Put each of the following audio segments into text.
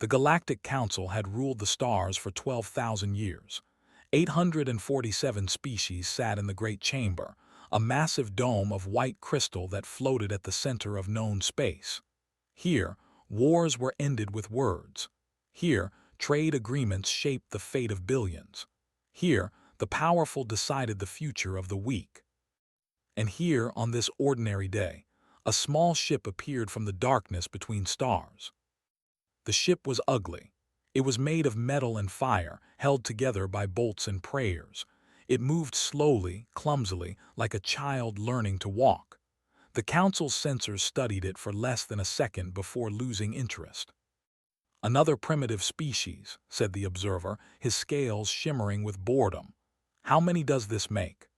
The Galactic Council had ruled the stars for 12,000 years. 847 species sat in the Great Chamber, a massive dome of white crystal that floated at the center of known space. Here, wars were ended with words. Here, trade agreements shaped the fate of billions. Here, the powerful decided the future of the weak. And here, on this ordinary day, a small ship appeared from the darkness between stars. The ship was ugly. It was made of metal and fire, held together by bolts and prayers. It moved slowly, clumsily, like a child learning to walk. The council's censors studied it for less than a second before losing interest. "Another primitive species," said the observer, his scales shimmering with boredom. "How many does this make?"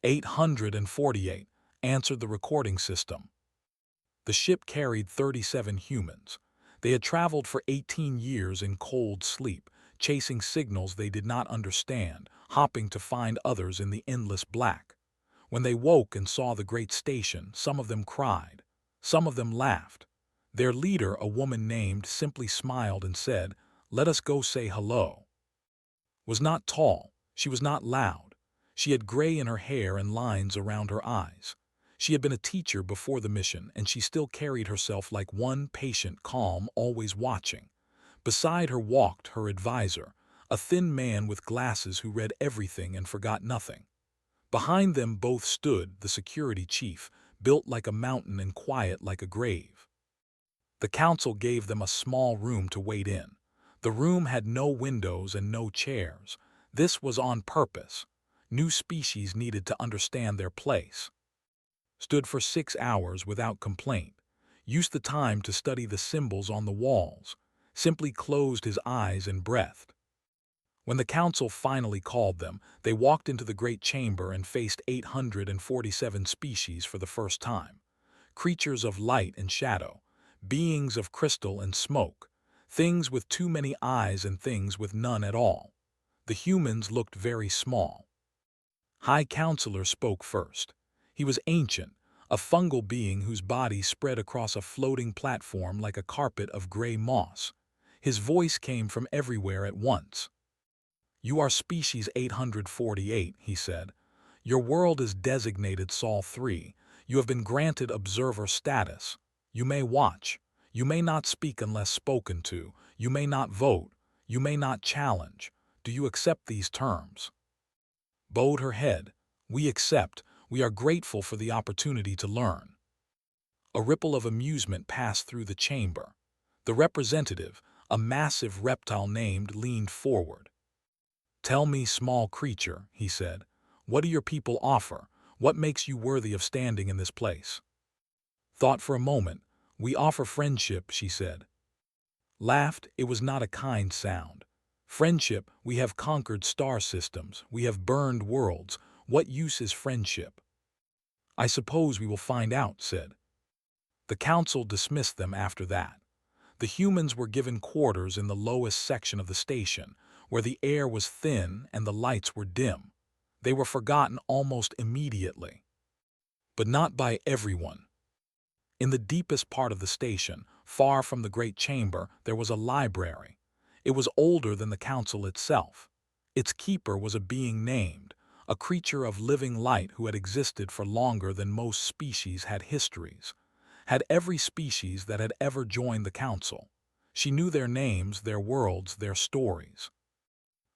848, answered the recording system. The ship carried 37 humans. They had traveled for 18 years in cold sleep, chasing signals they did not understand, hopping to find others in the endless black. When they woke and saw the great station, some of them cried. Some of them laughed. Their leader, a woman named, simply smiled and said, "Let us go say hello." Was not tall. She was not loud. She had gray in her hair and lines around her eyes. She had been a teacher before the mission, and she still carried herself like one, patient, calm, always watching. Beside her walked her advisor, a thin man with glasses who read everything and forgot nothing. Behind them both stood the security chief, built like a mountain and quiet like a grave. The council gave them a small room to wait in. The room had no windows and no chairs. This was on purpose. New species needed to understand their place. Stood for 6 hours without complaint, used the time to study the symbols on the walls, simply closed his eyes and breathed. When the council finally called them, they walked into the great chamber and faced 847 species for the first time. Creatures of light and shadow, beings of crystal and smoke, things with too many eyes and things with none at all. The humans looked very small. High Counselor spoke first. He was ancient, a fungal being whose body spread across a floating platform like a carpet of gray moss. His voice came from everywhere at once. "You are species 848, he said. "Your world is designated Sol 3. You have been granted observer status. You may watch. You may not speak unless spoken to. You may not vote. You may not challenge. Do you accept these terms?" Bowed her head. "We accept. We are grateful for the opportunity to learn." A ripple of amusement passed through the chamber. The representative, a massive reptile named, leaned forward. "Tell me, small creature," he said, "what do your people offer? What makes you worthy of standing in this place?" Thought for a moment. "We offer friendship," she said. Laughed. It was not a kind sound. "Friendship, we have conquered star systems. We have burned worlds. What use is friendship?" "I suppose we will find out," said. The council dismissed them after that. The humans were given quarters in the lowest section of the station, where the air was thin and the lights were dim. They were forgotten almost immediately. But not by everyone. In the deepest part of the station, far from the great chamber, there was a library. It was older than the council itself. Its keeper was a being named, a creature of living light who had existed for longer than most species had histories. Had every species that had ever joined the council. She knew their names, their worlds, their stories.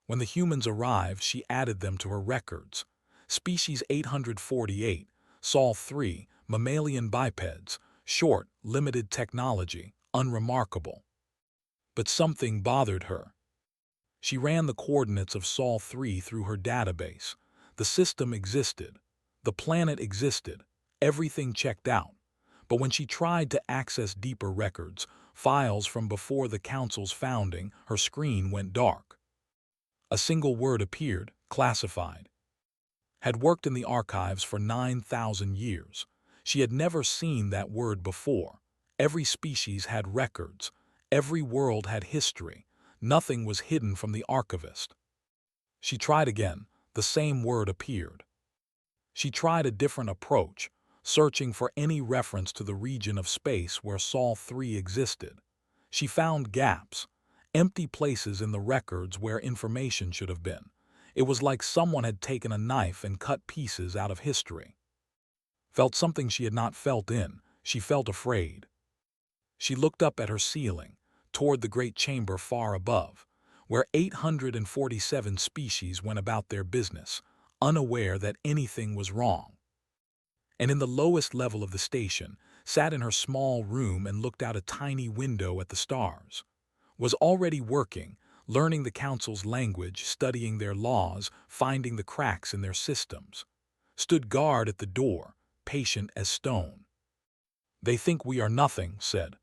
When the humans arrived, she added them to her records. Species 848, Sol 3, mammalian bipeds, short, limited technology, unremarkable. But something bothered her. She ran the coordinates of Sol 3 through her database. The system existed. The planet existed. Everything checked out. But when she tried to access deeper records, files from before the council's founding, her screen went dark. A single word appeared, classified. Had worked in the archives for 9,000 years. She had never seen that word before. Every species had records. Every world had history. Nothing was hidden from the archivist. She tried again. The same word appeared. She tried a different approach, searching for any reference to the region of space where Sol 3 existed. She found gaps, empty places in the records where information should have been. It was like someone had taken a knife and cut pieces out of history. Felt something she had not felt in. She felt afraid. She looked up at her ceiling, toward the great chamber far above, where 847 species went about their business, unaware that anything was wrong. And in the lowest level of the station, sat in her small room and looked out a tiny window at the stars. Was already working, learning the council's language, studying their laws, finding the cracks in their systems. Stood guard at the door, patient as stone. They think we are nothing, said.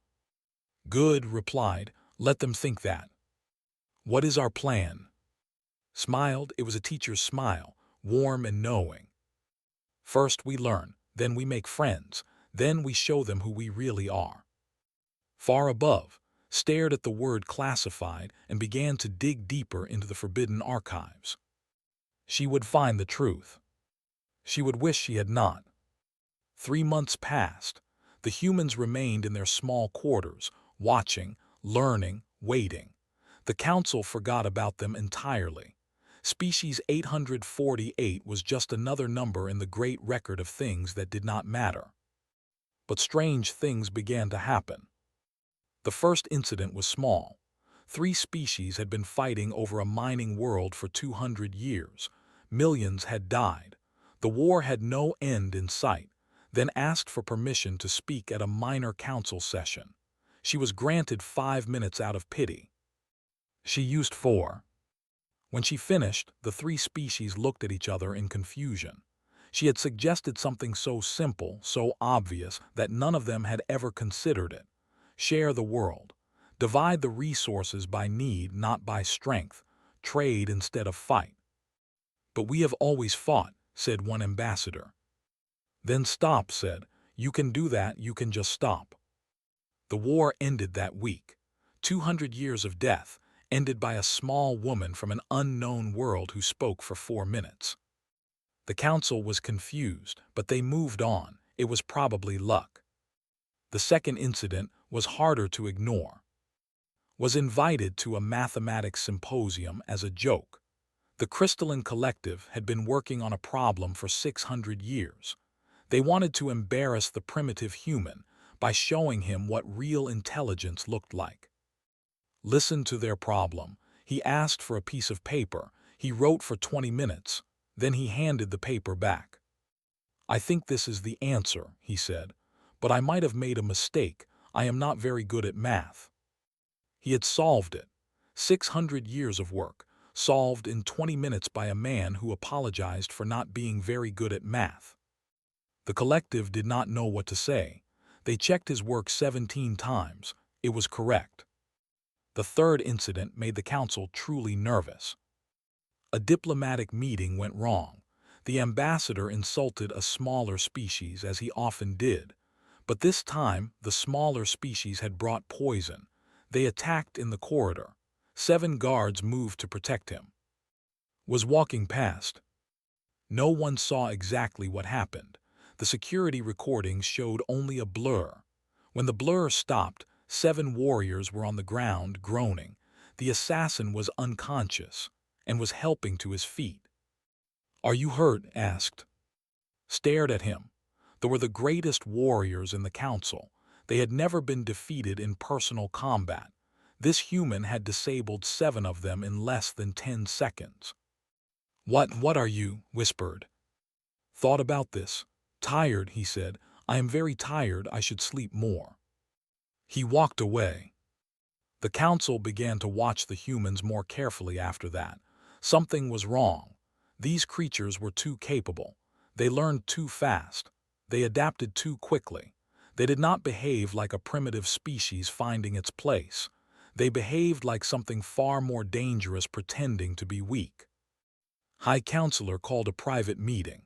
Good, replied, let them think that. What is our plan? Smiled, it was a teacher's smile, warm and knowing. First we learn, then we make friends, then we show them who we really are. Far above, stared at the word classified and began to dig deeper into the forbidden archives. She would find the truth. She would wish she had not. 3 months passed. The humans remained in their small quarters, watching, learning, waiting. The council forgot about them entirely. Species 848 was just another number in the great record of things that did not matter. But strange things began to happen. The first incident was small. 3 species had been fighting over a mining world for 200 years. Millions had died. The war had no end in sight. Then asked for permission to speak at a minor council session. She was granted 5 minutes out of pity. She used 4. When she finished, the 3 species looked at each other in confusion. She had suggested something so simple, so obvious, that none of them had ever considered it. Share the world. Divide the resources by need, not by strength. Trade instead of fight. But we have always fought, said one ambassador. Then stop, said. You can do that, you can just stop. The war ended that week. 200 years of death, ended by a small woman from an unknown world who spoke for 4 minutes. The council was confused, but they moved on. It was probably luck. The second incident was harder to ignore. Was invited to a mathematics symposium as a joke. The Crystalline Collective had been working on a problem for 600 years. They wanted to embarrass the primitive human by showing him what real intelligence looked like. Listen to their problem. He asked for a piece of paper. He wrote for 20 minutes. Then he handed the paper back. I think this is the answer, he said, but I might have made a mistake. I am not very good at math. He had solved it. 600 years of work, solved in 20 minutes by a man who apologized for not being very good at math. The collective did not know what to say. They checked his work 17 times. It was correct. The third incident made the council truly nervous. A diplomatic meeting went wrong. The ambassador insulted a smaller species, as he often did. But this time, the smaller species had brought poison. They attacked in the corridor. 7 guards moved to protect him. Was walking past. No one saw exactly what happened. The security recordings showed only a blur. When the blur stopped, 7 warriors were on the ground, groaning. The assassin was unconscious and was helping to his feet. Are you hurt? Asked. Stared at him. They were the greatest warriors in the council. They had never been defeated in personal combat. This human had disabled 7 of them in less than 10 seconds. What are you? Whispered. Thought about this. Tired, he said. I am very tired. I should sleep more. He walked away. The council began to watch the humans more carefully after that. Something was wrong. These creatures were too capable. They learned too fast. They adapted too quickly. They did not behave like a primitive species finding its place. They behaved like something far more dangerous, pretending to be weak. High Counselor called a private meeting.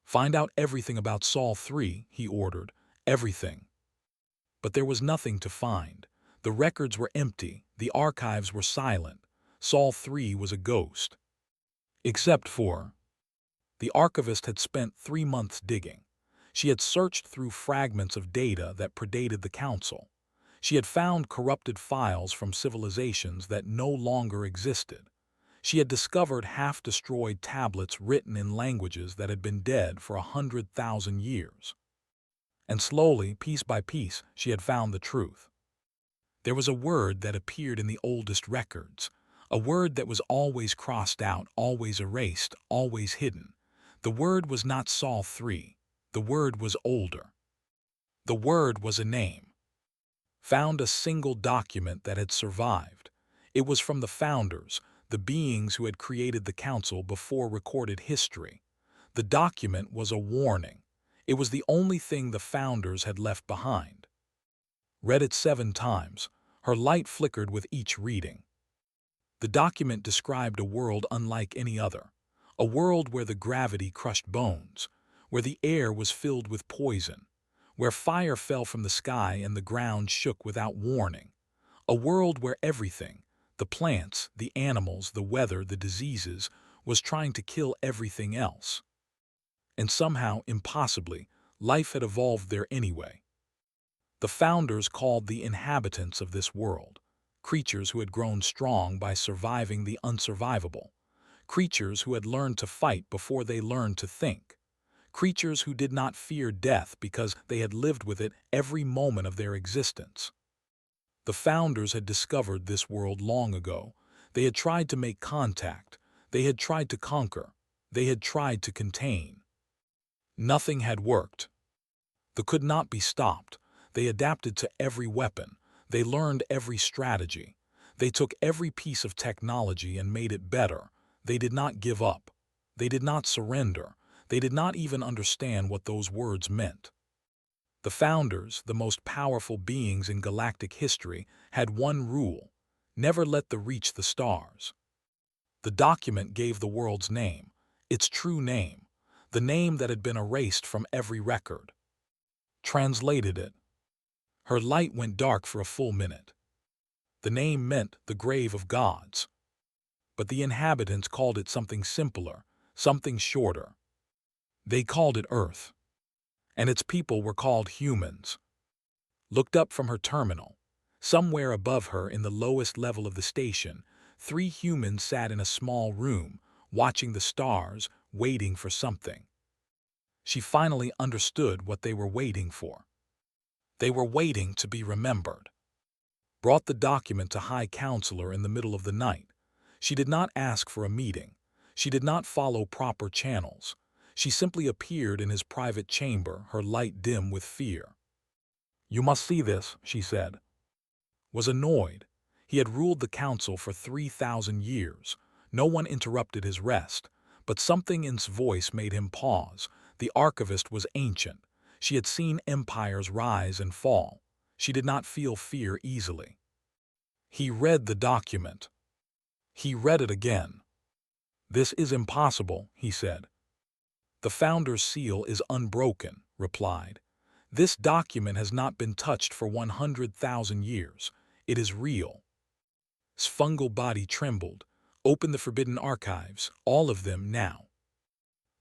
Find out everything about Sol 3, he ordered. Everything. But there was nothing to find. The records were empty. The archives were silent. Sol 3 was a ghost. Except for... The archivist had spent 3 months digging. She had searched through fragments of data that predated the council. She had found corrupted files from civilizations that no longer existed. She had discovered half-destroyed tablets written in languages that had been dead for 100,000 years. And slowly, piece by piece, she had found the truth. There was a word that appeared in the oldest records, a word that was always crossed out, always erased, always hidden. The word was not Saul 3. The word was older. The word was a name. Found a single document that had survived. It was from the founders, the beings who had created the council before recorded history. The document was a warning. It was the only thing the founders had left behind. Read it 7 times. Her light flickered with each reading. The document described a world unlike any other, a world where the gravity crushed bones, where the air was filled with poison, where fire fell from the sky and the ground shook without warning, a world where everything, the plants, the animals, the weather, the diseases, was trying to kill everything else. And somehow, impossibly, life had evolved there anyway. The founders called the inhabitants of this world, creatures who had grown strong by surviving the unsurvivable, creatures who had learned to fight before they learned to think, creatures who did not fear death because they had lived with it every moment of their existence. The founders had discovered this world long ago. They had tried to make contact. They had tried to conquer. They had tried to contain. Nothing had worked. They could not be stopped. They adapted to every weapon. They learned every strategy. They took every piece of technology and made it better. They did not give up. They did not surrender. They did not even understand what those words meant. The founders, the most powerful beings in galactic history, had one rule: never let them reach the stars. The document gave the world's name, its true name, the name that had been erased from every record. Translated it. Her light went dark for a full minute. The name meant the grave of gods. But the inhabitants called it something simpler, something shorter. They called it Earth. And its people were called humans. Looked up from her terminal. Somewhere above her, in the lowest level of the station, 3 humans sat in a small room, watching the stars, waiting for something. She finally understood what they were waiting for. They were waiting to be remembered. Brought the document to High Counselor in the middle of the night. She did not ask for a meeting. She did not follow proper channels. She simply appeared in his private chamber, her light dim with fear. "You must see this," she said. Was annoyed. He had ruled the council for 3,000 years. No one interrupted his rest, but something in his voice made him pause. The archivist was ancient. She had seen empires rise and fall. She did not feel fear easily. He read the document. He read it again. "This is impossible," he said. "The founder's seal is unbroken," replied. "This document has not been touched for 100,000 years. It is real." His fungal body trembled. "Open the forbidden archives, all of them now."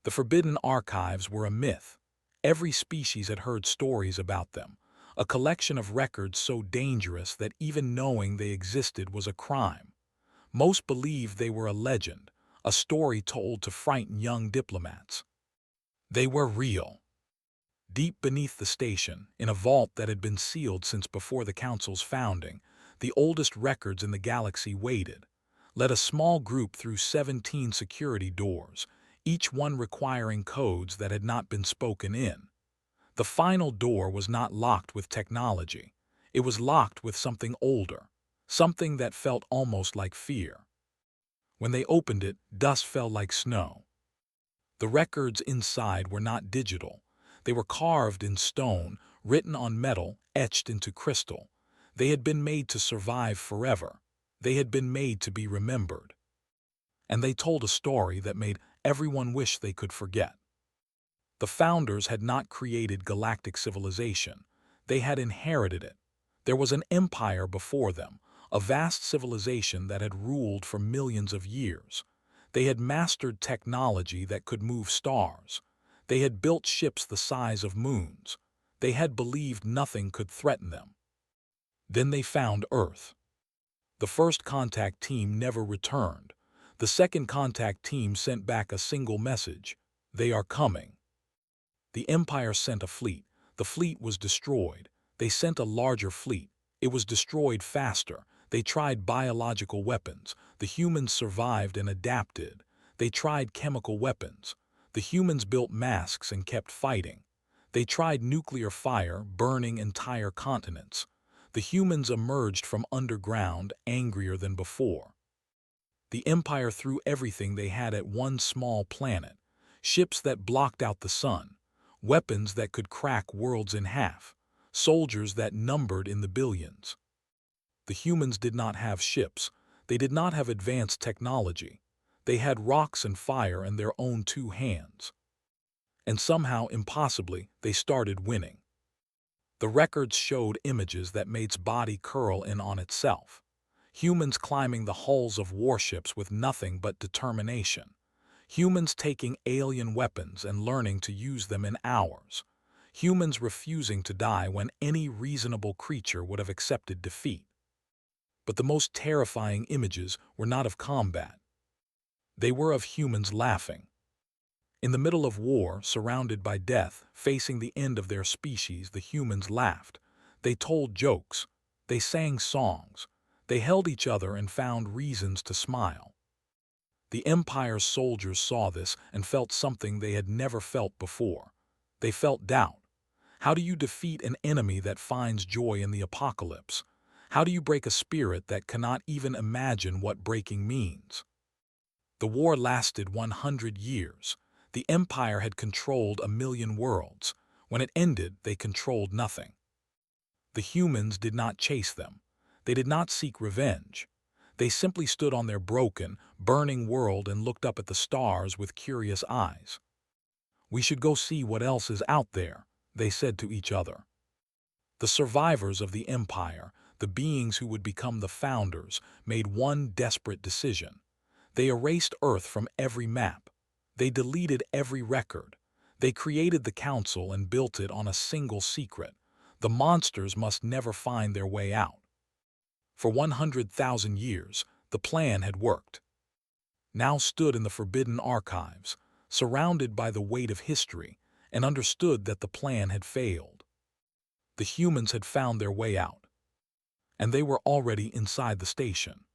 The forbidden archives were a myth. Every species had heard stories about them, a collection of records so dangerous that even knowing they existed was a crime. Most believed they were a legend, a story told to frighten young diplomats. They were real. Deep beneath the station, in a vault that had been sealed since before the council's founding, the oldest records in the galaxy waited. Led a small group through 17 security doors, each one requiring codes that had not been spoken in. The final door was not locked with technology. It was locked with something older, something that felt almost like fear. When they opened it, dust fell like snow. The records inside were not digital. They were carved in stone, written on metal, etched into crystal. They had been made to survive forever. They had been made to be remembered. And they told a story that made everyone wish they could forget. The founders had not created galactic civilization. They had inherited it. There was an empire before them, a vast civilization that had ruled for millions of years. They had mastered technology that could move stars. They had built ships the size of moons. They had believed nothing could threaten them. Then they found Earth. The first contact team never returned. The second contact team sent back a single message: "They are coming." The Empire sent a fleet. The fleet was destroyed. They sent a larger fleet. It was destroyed faster. They tried biological weapons. The humans survived and adapted. They tried chemical weapons. The humans built masks and kept fighting. They tried nuclear fire, burning entire continents. The humans emerged from underground, angrier than before. The Empire threw everything they had at one small planet: ships that blocked out the sun, weapons that could crack worlds in half, soldiers that numbered in the billions. The humans did not have ships. They did not have advanced technology. They had rocks and fire and their own two hands. And somehow, impossibly, they started winning. The records showed images that made its body curl in on itself. Humans climbing the hulls of warships with nothing but determination. Humans taking alien weapons and learning to use them in hours. Humans refusing to die when any reasonable creature would have accepted defeat. But the most terrifying images were not of combat. They were of humans laughing. In the middle of war, surrounded by death, facing the end of their species, the humans laughed. They told jokes. They sang songs. They held each other and found reasons to smile. The Empire's soldiers saw this and felt something they had never felt before. They felt doubt. How do you defeat an enemy that finds joy in the apocalypse? How do you break a spirit that cannot even imagine what breaking means? The war lasted 100 years. The Empire had controlled 1,000,000 worlds. When it ended, they controlled nothing. The humans did not chase them. They did not seek revenge. They simply stood on their broken, burning world and looked up at the stars with curious eyes. "We should go see what else is out there," they said to each other. The survivors of the Empire, the beings who would become the founders, made one desperate decision. They erased Earth from every map. They deleted every record. They created the Council and built it on a single secret: the monsters must never find their way out. For 100,000 years, the plan had worked. Now stood in the forbidden archives, surrounded by the weight of history, and understood that the plan had failed. The humans had found their way out, and they were already inside the station.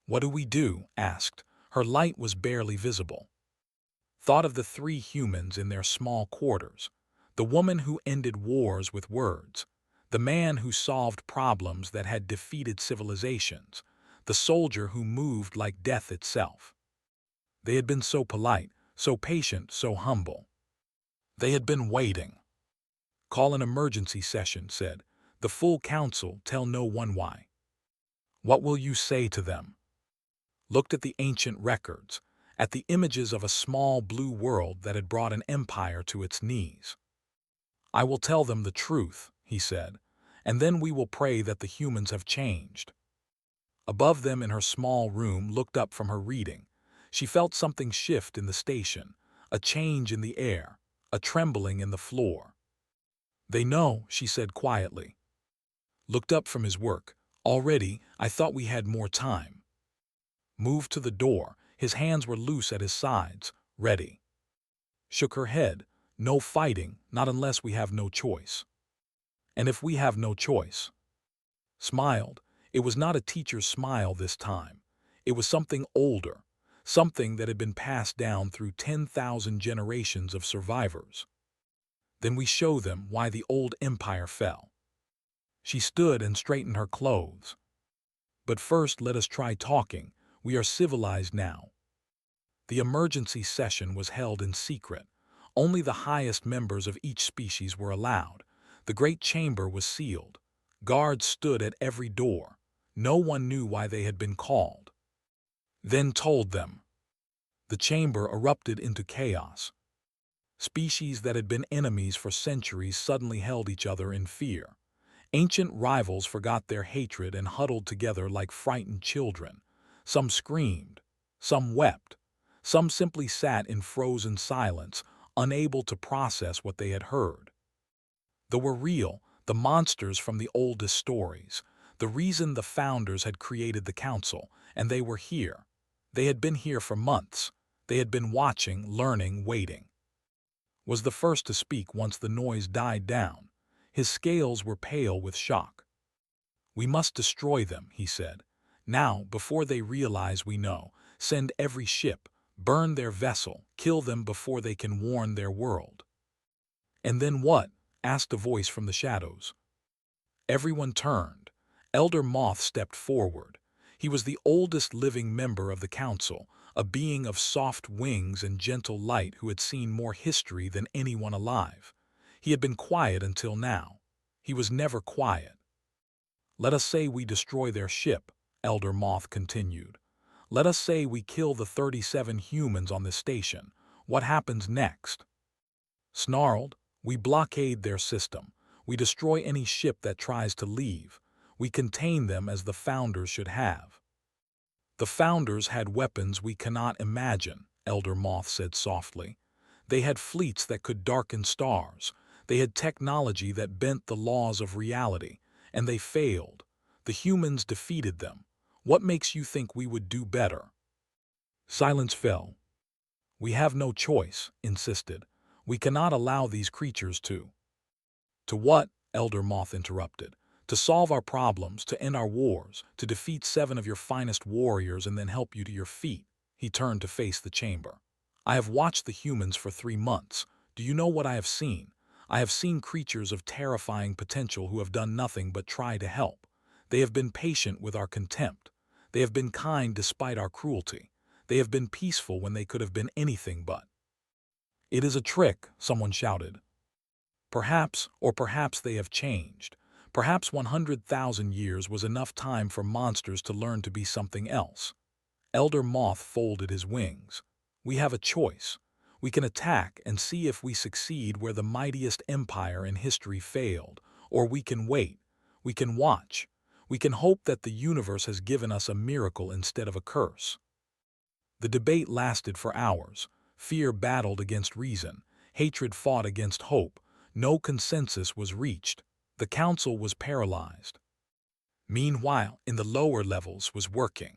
"What do we do?" asked. Her light was barely visible. Thought of the 3 humans in their small quarters: the woman who ended wars with words, the man who solved problems that had defeated civilizations, the soldier who moved like death itself. They had been so polite, so patient, so humble. They had been waiting. "Call an emergency session," said. "The full council, tell no one why." "What will you say to them?" Looked at the ancient records, at the images of a small blue world that had brought an empire to its knees. "I will tell them the truth," he said, "and then we will pray that the humans have changed." Above them in her small room, looked up from her reading. She felt something shift in the station, a change in the air, a trembling in the floor. "They know," she said quietly. Looked up from his work. "Already, I thought we had more time." Moved to the door. His hands were loose at his sides, ready. Shook her head. "No fighting, not unless we have no choice." "And if we have no choice?" Smiled. It was not a teacher's smile this time. It was something older, something that had been passed down through 10,000 generations of survivors. "Then we show them why the old empire fell." She stood and straightened her clothes. "But first let us try talking. We are civilized now." The emergency session was held in secret. Only the highest members of each species were allowed. The great chamber was sealed. Guards stood at every door. No one knew why they had been called. Then told them. The chamber erupted into chaos. Species that had been enemies for centuries suddenly held each other in fear. Ancient rivals forgot their hatred and huddled together like frightened children. Some screamed, some wept, some simply sat in frozen silence, unable to process what they had heard. They were real. The monsters from the oldest stories. The reason the founders had created the council, and they were here. They had been here for months. They had been watching, learning, waiting. Was the first to speak once the noise died down. His scales were pale with shock. "We must destroy them," he said. "Now, before they realize we know. Send every ship, burn their vessel, kill them before they can warn their world." "And then what?" asked a voice from the shadows. Everyone turned. Elder Moth stepped forward. He was the oldest living member of the council, a being of soft wings and gentle light who had seen more history than anyone alive. He had been quiet until now. He was never quiet. "Let us say we destroy their ship," Elder Moth continued. "Let us say we kill the 37 humans on this station. What happens next?" Snarled, "We blockade their system. We destroy any ship that tries to leave. We contain them as the founders should have." "The founders had weapons we cannot imagine," Elder Moth said softly. "They had fleets that could darken stars. They had technology that bent the laws of reality. And they failed. The humans defeated them. What makes you think we would do better?" Silence fell. "We have no choice," insisted. "We cannot allow these creatures to—" "To what?" Elder Moth interrupted. "To solve our problems, to end our wars, to defeat 7 of your finest warriors and then help you to your feet." He turned to face the chamber. "I have watched the humans for 3 months. Do you know what I have seen? I have seen creatures of terrifying potential who have done nothing but try to help. They have been patient with our contempt. They have been kind despite our cruelty. They have been peaceful when they could have been anything but." "It is a trick," someone shouted. "Perhaps, or perhaps they have changed. Perhaps 100,000 years was enough time for monsters to learn to be something else." Elder Moth folded his wings. "We have a choice. We can attack and see if we succeed where the mightiest empire in history failed, or we can wait. We can watch. We can hope that the universe has given us a miracle instead of a curse." The debate lasted for hours. Fear battled against reason. Hatred fought against hope. No consensus was reached. The council was paralyzed. Meanwhile, in the lower levels was working.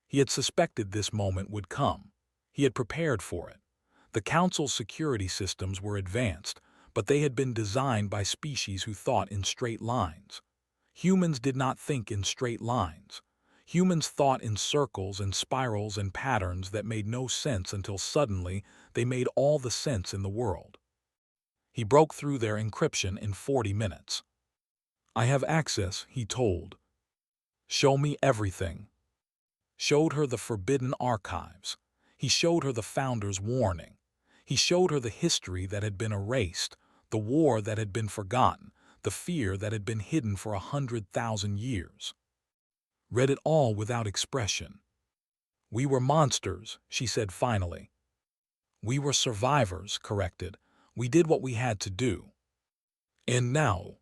He had suspected this moment would come. He had prepared for it. The council's security systems were advanced, but they had been designed by species who thought in straight lines. Humans did not think in straight lines. Humans thought in circles and spirals and patterns that made no sense until suddenly they made all the sense in the world. He broke through their encryption in 40 minutes. "I have access," he told. "Show me everything." Showed her the forbidden archives. He showed her the founder's warning. He showed her the history that had been erased, the war that had been forgotten, the fear that had been hidden for 100,000 years. Read it all without expression. "We were monsters," she said finally. "We were survivors," corrected. "We did what we had to do." "And now?"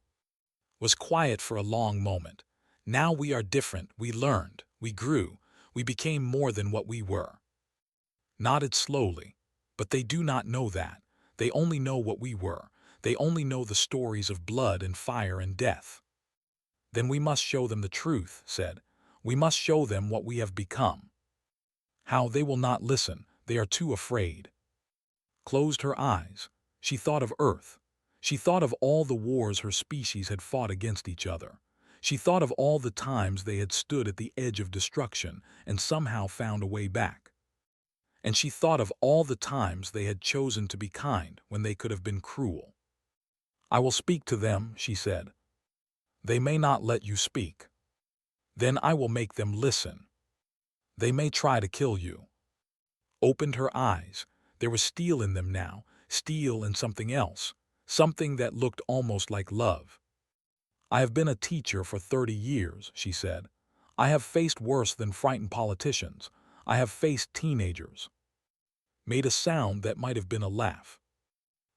Was quiet for a long moment. "Now we are different. We learned. We grew. We became more than what we were." Nodded slowly. "But they do not know that. They only know what we were. They only know the stories of blood and fire and death." "Then we must show them the truth," said. "We must show them what we have become." "How? They will not listen. They are too afraid." Closed her eyes. She thought of Earth. She thought of all the wars her species had fought against each other. She thought of all the times they had stood at the edge of destruction and somehow found a way back. And she thought of all the times they had chosen to be kind when they could have been cruel. "I will speak to them," she said. "They may not let you speak. Then I will make them listen. They may try to kill you." Opened her eyes. There was steel in them now, steel and something else, something that looked almost like love. "I have been a teacher for 30 years," she said. "I have faced worse than frightened politicians. I have faced teenagers." Made a sound that might have been a laugh.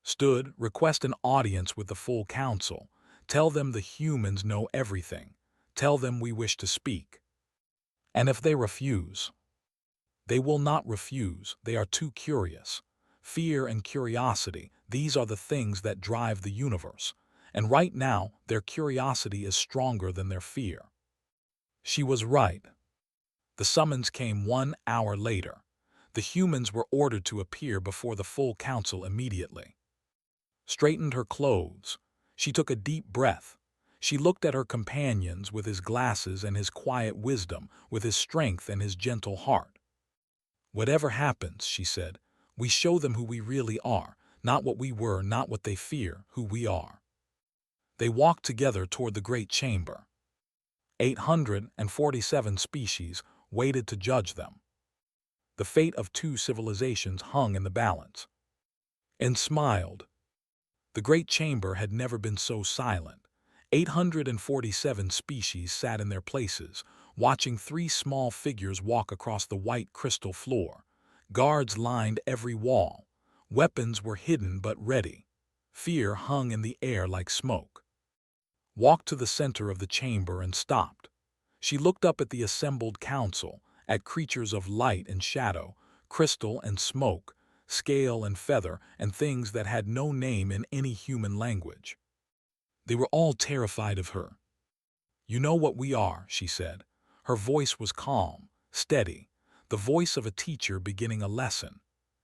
Stood, "Request an audience with the full council. Tell them the humans know everything. Tell them we wish to speak. And if they refuse?" "They will not refuse. They are too curious. Fear and curiosity, these are the things that drive the universe. And right now, their curiosity is stronger than their fear. She was right. The summons came 1 hour later. The humans were ordered to appear before the full council immediately. Straightened her clothes. She took a deep breath. She looked at her companions with his glasses and his quiet wisdom, with his strength and his gentle heart. Whatever happens, she said, we show them who we really are, not what we were, not what they fear, who we are. They walked together toward the great chamber. 847 species waited to judge them. The fate of 2 civilizations hung in the balance. And smiled. The great chamber had never been so silent. 847 species sat in their places, watching 3 small figures walk across the white crystal floor. Guards lined every wall. Weapons were hidden but ready. Fear hung in the air like smoke. Walked to the center of the chamber and stopped. She looked up at the assembled council, at creatures of light and shadow, crystal and smoke, scale and feather, and things that had no name in any human language. They were all terrified of her. You know what we are, she said. Her voice was calm, steady, the voice of a teacher beginning a lesson.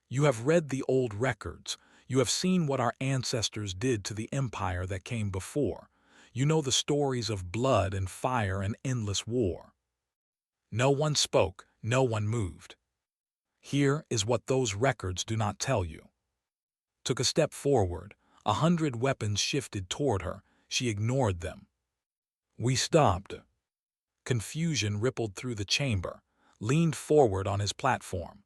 You have read the old records. You have seen what our ancestors did to the empire that came before. You know the stories of blood and fire and endless war. No one spoke, no one moved. Here is what those records do not tell you. Took a step forward. 100 weapons shifted toward her. She ignored them. We stopped. Confusion rippled through the chamber, leaned forward on his platform.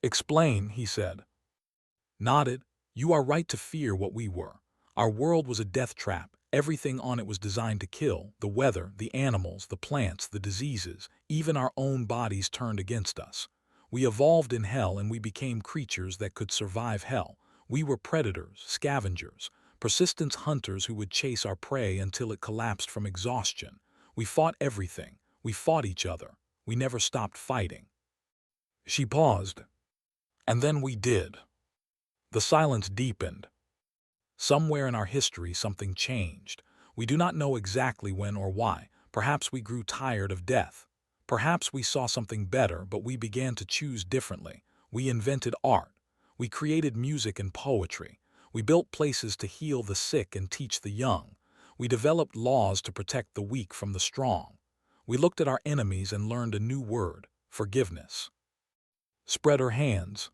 Explain, he said. Nodded. You are right to fear what we were. Our world was a death trap. Everything on it was designed to kill. The weather, the animals, the plants, the diseases, even our own bodies turned against us. We evolved in hell and we became creatures that could survive hell. We were predators, scavengers, persistent hunters who would chase our prey until it collapsed from exhaustion. We fought everything. We fought each other. We never stopped fighting. She paused. And then we did. The silence deepened. Somewhere in our history something changed. We do not know exactly when or why. Perhaps we grew tired of death. Perhaps we saw something better, but we began to choose differently. We invented art. We created music and poetry. We built places to heal the sick and teach the young. We developed laws to protect the weak from the strong. We looked at our enemies and learned a new word, forgiveness. Spread her hands.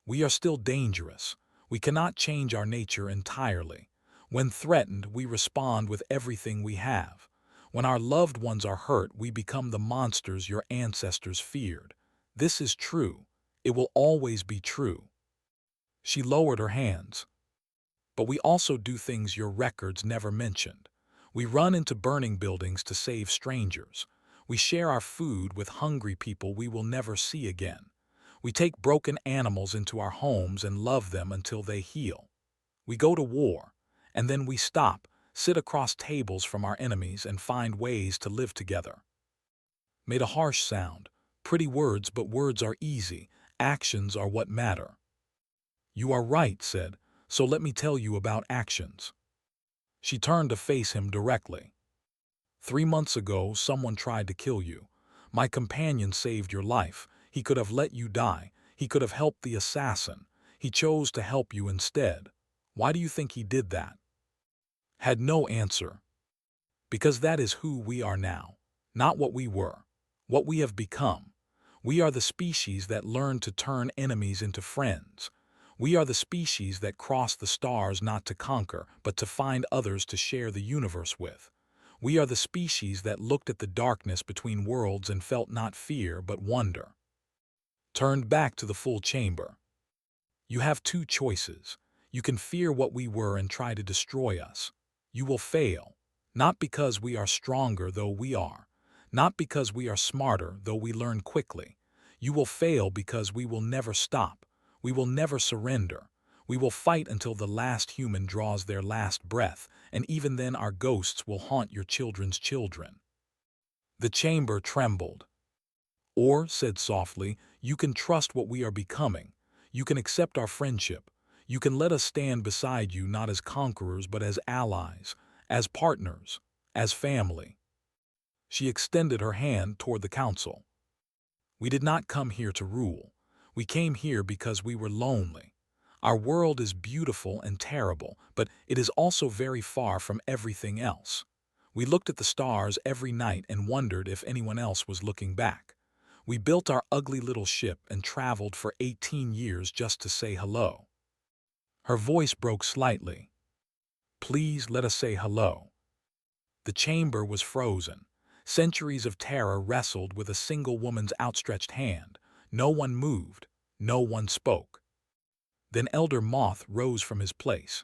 We are still dangerous. We cannot change our nature entirely. When threatened, we respond with everything we have. When our loved ones are hurt, we become the monsters your ancestors feared. This is true. It will always be true. She lowered her hands. But we also do things your records never mentioned. We run into burning buildings to save strangers. We share our food with hungry people we will never see again. We take broken animals into our homes and love them until they heal. We go to war, and then we stop, sit across tables from our enemies and find ways to live together. Made a harsh sound. Pretty words, but words are easy. Actions are what matter. You are right, said, so let me tell you about actions. She turned to face him directly. 3 months ago, someone tried to kill you. My companion saved your life. He could have let you die. He could have helped the assassin. He chose to help you instead. Why do you think he did that? Had no answer. Because that is who we are now, not what we were, what we have become. We are the species that learned to turn enemies into friends. We are the species that cross the stars not to conquer, but to find others to share the universe with. We are the species that looked at the darkness between worlds and felt not fear but wonder. Turned back to the full chamber. You have 2 choices. You can fear what we were and try to destroy us. You will fail, not because we are stronger, though we are, not because we are smarter, though we learn quickly. You will fail because we will never stop. We will never surrender. We will fight until the last human draws their last breath, and even then our ghosts will haunt your children's children. The chamber trembled. Or, said softly, you can trust what we are becoming. You can accept our friendship. You can let us stand beside you not as conquerors but as allies, as partners, as family." She extended her hand toward the council. "We did not come here to rule. We came here because we were lonely. Our world is beautiful and terrible, but it is also very far from everything else. We looked at the stars every night and wondered if anyone else was looking back. We built our ugly little ship and traveled for 18 years just to say hello." Her voice broke slightly. "Please let us say hello." The chamber was frozen. Centuries of terror wrestled with a single woman's outstretched hand. No one moved. No one spoke. Then Elder Moth rose from his place.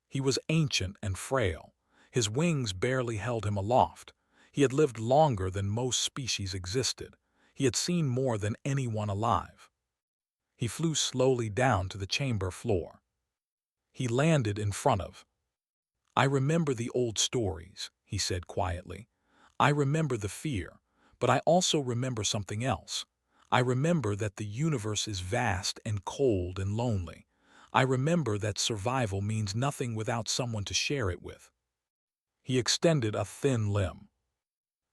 He was ancient and frail. His wings barely held him aloft. He had lived longer than most species existed. He had seen more than anyone alive. He flew slowly down to the chamber floor. He landed in front of. "I remember the old stories," he said quietly. "I remember the fear, but I also remember something else. I remember that the universe is vast and cold and lonely. I remember that survival means nothing without someone to share it with." He extended a thin limb.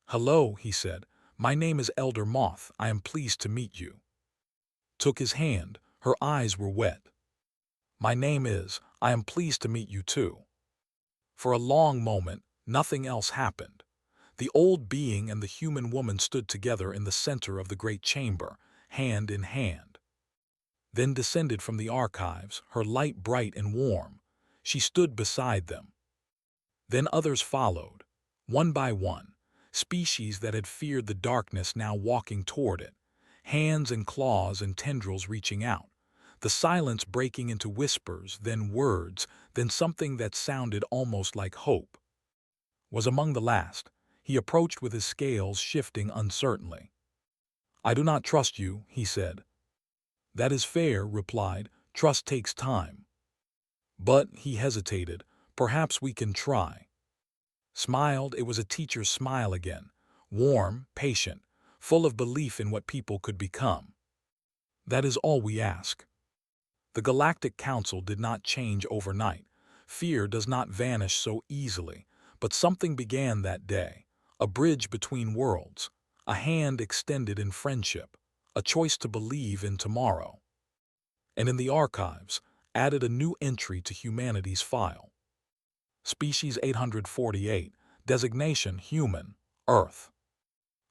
"Hello," he said. "My name is Elder Moth. I am pleased to meet you." Took his hand. Her eyes were wet. "My name is. I am pleased to meet you too." For a long moment, nothing else happened. The old being and the human woman stood together in the center of the great chamber, hand in hand. Then descended from the archives, her light bright and warm. She stood beside them. Then others followed, one by one, species that had feared the darkness now walking toward it, hands and claws and tendrils reaching out, the silence breaking into whispers, then words, then something that sounded almost like hope. Was among the last. He approached with his scales shifting uncertainly. "I do not trust you," he said. "That is fair," replied. "Trust takes time." "But," he hesitated, "perhaps we can try." Smiled. It was a teacher's smile again, warm, patient, full of belief in what people could become. "That is all we ask." The Galactic Council did not change overnight. Fear does not vanish so easily, but something began that day. A bridge between worlds, a hand extended in friendship, a choice to believe in tomorrow. And in the archives, added a new entry to humanity's file. Species 848, designation human, Earth.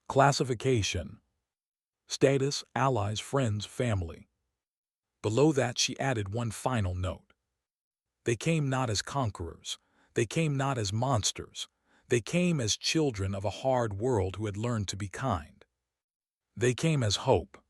Classification. Status, allies, friends, family. Below that she added one final note. They came not as conquerors. They came not as monsters. They came as children of a hard world who had learned to be kind. They came as hope.